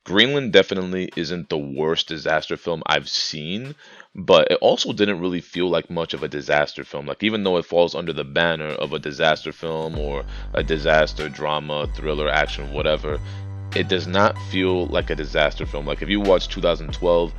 Greenland definitely isn't the worst disaster film I've seen, but it also didn't really feel like much of a disaster film. Like, even though it falls under the banner of a disaster film or a disaster drama, thriller, action, whatever, it does not feel like a disaster film. Like, if you watch 2012,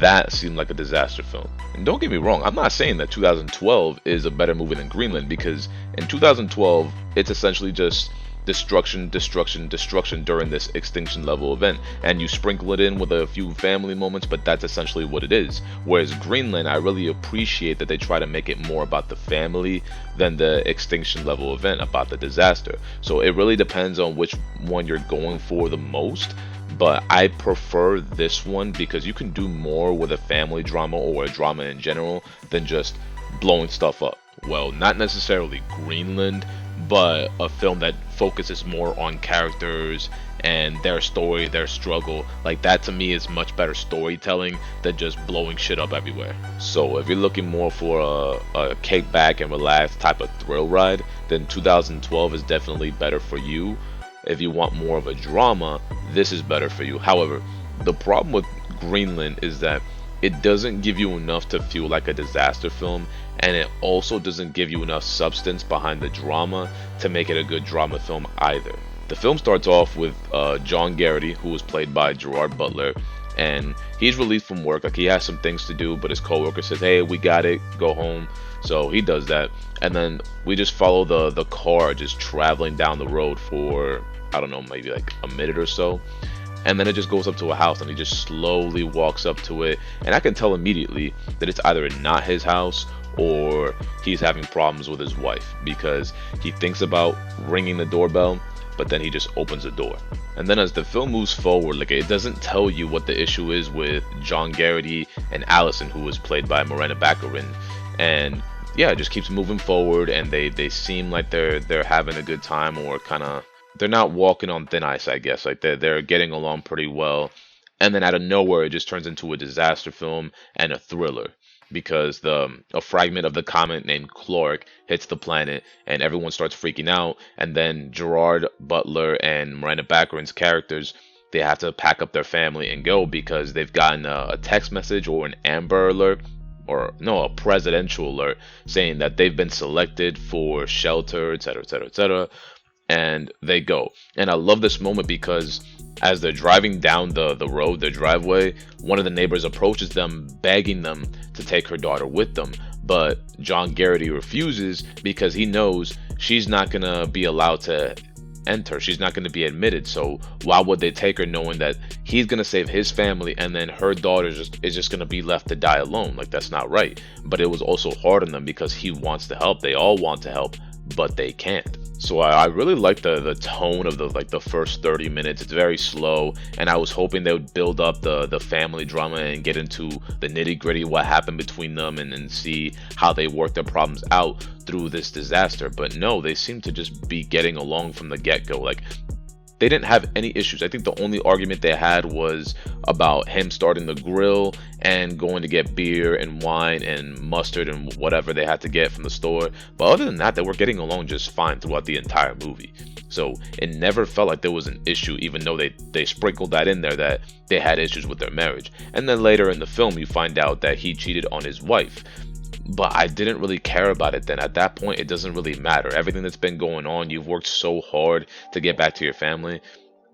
that seemed like a disaster film. And don't get me wrong, I'm not saying that 2012 is a better movie than Greenland, because in 2012, it's essentially just destruction, destruction, destruction during this extinction level event, and you sprinkle it in with a few family moments, but that's essentially what it is. Whereas Greenland, I really appreciate that they try to make it more about the family than the extinction level event, about the disaster. So it really depends on which one you're going for the most, but I prefer this one because you can do more with a family drama or a drama in general than just blowing stuff up. Well, not necessarily Greenland, but a film that focuses more on characters and their story, their struggle. Like, that to me is much better storytelling than just blowing shit up everywhere. So if you're looking more for a kick back and relax type of thrill ride, then 2012 is definitely better for you. If you want more of a drama, this is better for you. However, the problem with Greenland is that it doesn't give you enough to feel like a disaster film, and it also doesn't give you enough substance behind the drama to make it a good drama film either. The film starts off with John Garrity, who was played by Gerard Butler, and he's released from work. Like, he has some things to do, but his coworker says, "Hey, we got it, go home." So he does that, and then we just follow the car just traveling down the road for, I don't know, maybe like a minute or so. And then it just goes up to a house, and he just slowly walks up to it, and I can tell immediately that it's either not his house or he's having problems with his wife, because he thinks about ringing the doorbell, but then he just opens the door. And then as the film moves forward, like, it doesn't tell you what the issue is with John Garrity and Allison, who was played by Morena Baccarin. And yeah, it just keeps moving forward, and they seem like they're having a good time, or kind of, they're not walking on thin ice, I guess. Like, they're getting along pretty well. And then out of nowhere, it just turns into a disaster film and a thriller, because a fragment of the comet named Clark hits the planet, and everyone starts freaking out. And then Gerard Butler and Morena Baccarin's characters, they have to pack up their family and go, because they've gotten a text message or an Amber Alert, or no, a presidential alert, saying that they've been selected for shelter, etc., etc., etc. And they go. And I love this moment because as they're driving down the road, their driveway, one of the neighbors approaches them, begging them to take her daughter with them. But John Garrity refuses, because he knows she's not going to be allowed to enter. She's not going to be admitted. So why would they take her, knowing that he's going to save his family, and then her daughter is just going to be left to die alone? Like, that's not right. But it was also hard on them, because he wants to help. They all want to help, but they can't. So I really like the tone of the first 30 minutes. It's very slow, and I was hoping they would build up the family drama and get into the nitty gritty, what happened between them, and see how they work their problems out through this disaster. But no, they seem to just be getting along from the get-go. Like, they didn't have any issues. I think the only argument they had was about him starting the grill and going to get beer and wine and mustard and whatever they had to get from the store. But other than that, they were getting along just fine throughout the entire movie. So it never felt like there was an issue, even though they sprinkled that in there, that they had issues with their marriage. And then later in the film, you find out that he cheated on his wife. But I didn't really care about it then. At that point, it doesn't really matter. Everything that's been going on, you've worked so hard to get back to your family,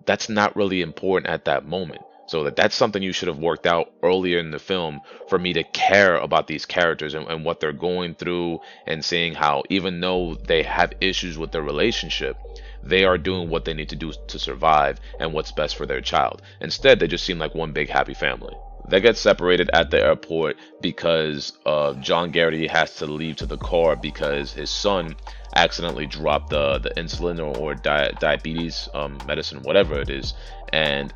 that's not really important at that moment. So that's something you should have worked out earlier in the film, for me to care about these characters and what they're going through, and seeing how, even though they have issues with their relationship, they are doing what they need to do to survive and what's best for their child. Instead, they just seem like one big happy family. They get separated at the airport because John Garrity has to leave to the car, because his son accidentally dropped the insulin or diabetes medicine, whatever it is, and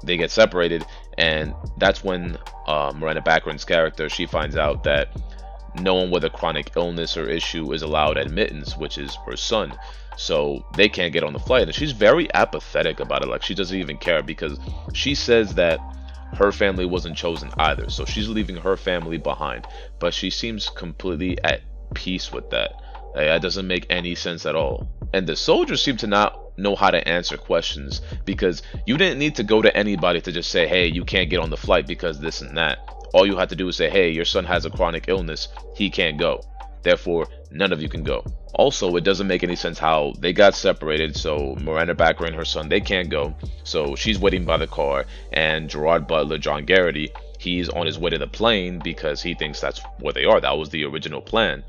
they get separated. And that's when Morena Baccarin's character, she finds out that no one with a chronic illness or issue is allowed admittance, which is her son. So they can't get on the flight, and she's very apathetic about it. Like, she doesn't even care, because she says that her family wasn't chosen either, so she's leaving her family behind. But she seems completely at peace with that. That doesn't make any sense at all. And the soldiers seem to not know how to answer questions, because you didn't need to go to anybody to just say, hey, you can't get on the flight because this and that. All you had to do is say, hey, your son has a chronic illness, he can't go, therefore none of you can go. Also, it doesn't make any sense how they got separated. So Morena Baccarin and her son, they can't go, so she's waiting by the car, and Gerard Butler, John Garrity, he's on his way to the plane because he thinks that's where they are. That was the original plan.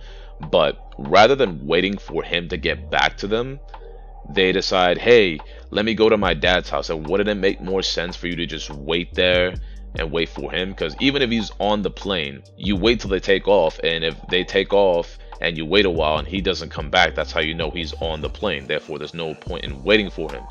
But rather than waiting for him to get back to them, they decide, hey, let me go to my dad's house. And wouldn't it make more sense for you to just wait there and wait for him? Because even if he's on the plane, you wait till they take off, and if they take off and you wait a while and he doesn't come back, that's how you know he's on the plane. Therefore, there's no point in waiting for him.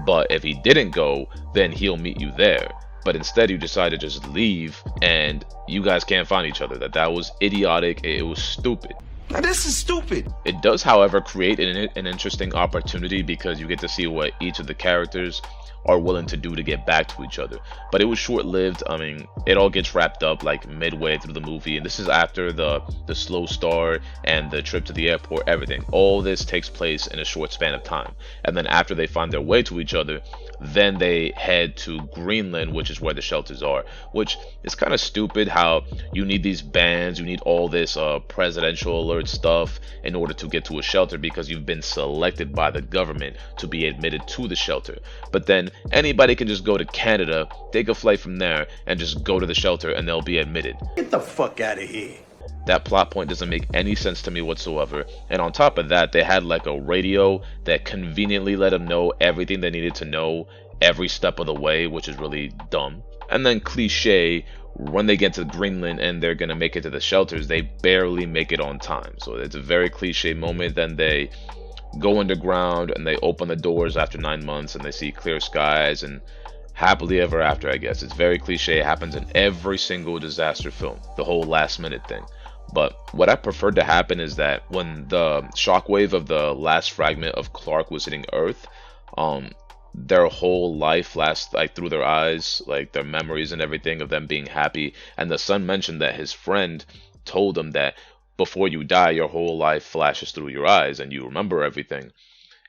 But if he didn't go, then he'll meet you there. But instead, you decide to just leave, and you guys can't find each other. That was idiotic. It was stupid. Now this is stupid. It does, however, create an interesting opportunity, because you get to see what each of the characters are willing to do to get back to each other. But it was short-lived. I mean, it all gets wrapped up like midway through the movie, and this is after the slow start and the trip to the airport. Everything, all this takes place in a short span of time. And then after they find their way to each other, then they head to Greenland, which is where the shelters are, which is kind of stupid how you need these bands, you need all this presidential alert stuff in order to get to a shelter, because you've been selected by the government to be admitted to the shelter. But then anybody can just go to Canada, take a flight from there, and just go to the shelter and they'll be admitted. Get the fuck out of here. That plot point doesn't make any sense to me whatsoever. And on top of that, they had like a radio that conveniently let them know everything they needed to know every step of the way, which is really dumb. And then cliche, when they get to Greenland and they're gonna make it to the shelters, they barely make it on time. So it's a very cliche moment. Then they go underground and they open the doors after 9 months and they see clear skies and happily ever after, I guess. It's very cliche. It happens in every single disaster film, the whole last minute thing. But what I preferred to happen is that when the shockwave of the last fragment of Clark was hitting Earth, their whole life flashed like through their eyes, like their memories and everything of them being happy. And the son mentioned that his friend told him that before you die, your whole life flashes through your eyes and you remember everything.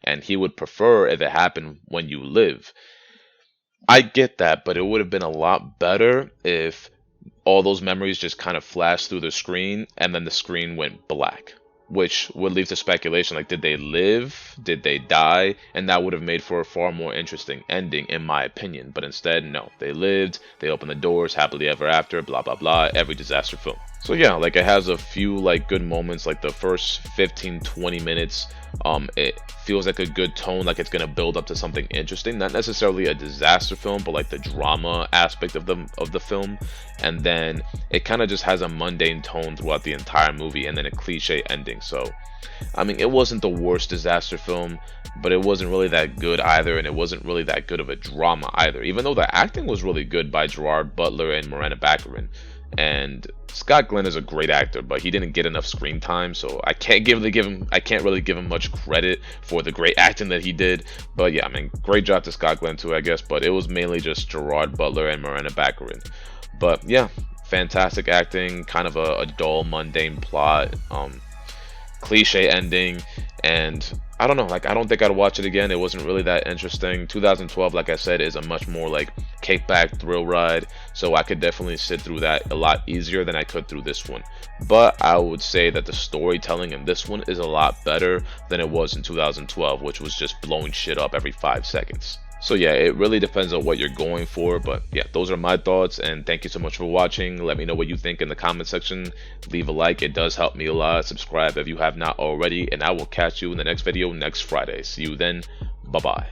And he would prefer if it happened when you live. I get that, but it would have been a lot better if all those memories just kind of flashed through the screen and then the screen went black, which would lead to speculation like, did they live, did they die? And that would have made for a far more interesting ending, in my opinion. But instead, no, they lived, they opened the doors, happily ever after, blah blah blah, every disaster film. So yeah, like it has a few like good moments, like the first 15-20 minutes. It feels like a good tone, like it's gonna build up to something interesting, not necessarily a disaster film, but like the drama aspect of the film. And then it kind of just has a mundane tone throughout the entire movie, and then a cliche ending. So I mean, it wasn't the worst disaster film, but it wasn't really that good either, and it wasn't really that good of a drama either, even though the acting was really good by Gerard Butler and Morena Baccarin. And Scott Glenn is a great actor, but he didn't get enough screen time, so I can't really give him much credit for the great acting that he did. But yeah, I mean, great job to Scott Glenn too, I guess, but it was mainly just Gerard Butler and Morena Baccarin. But yeah, fantastic acting, kind of a dull, mundane plot, cliche ending, and I don't know, like I don't think I'd watch it again. It wasn't really that interesting. 2012, like I said, is a much more like kickback thrill ride, so I could definitely sit through that a lot easier than I could through this one. But I would say that the storytelling in this one is a lot better than it was in 2012, which was just blowing shit up every 5 seconds. So yeah, it really depends on what you're going for, but yeah, those are my thoughts, and thank you so much for watching. Let me know what you think in the comment section. Leave a like, it does help me a lot. Subscribe if you have not already, and I will catch you in the next video next Friday. See you then. Bye bye.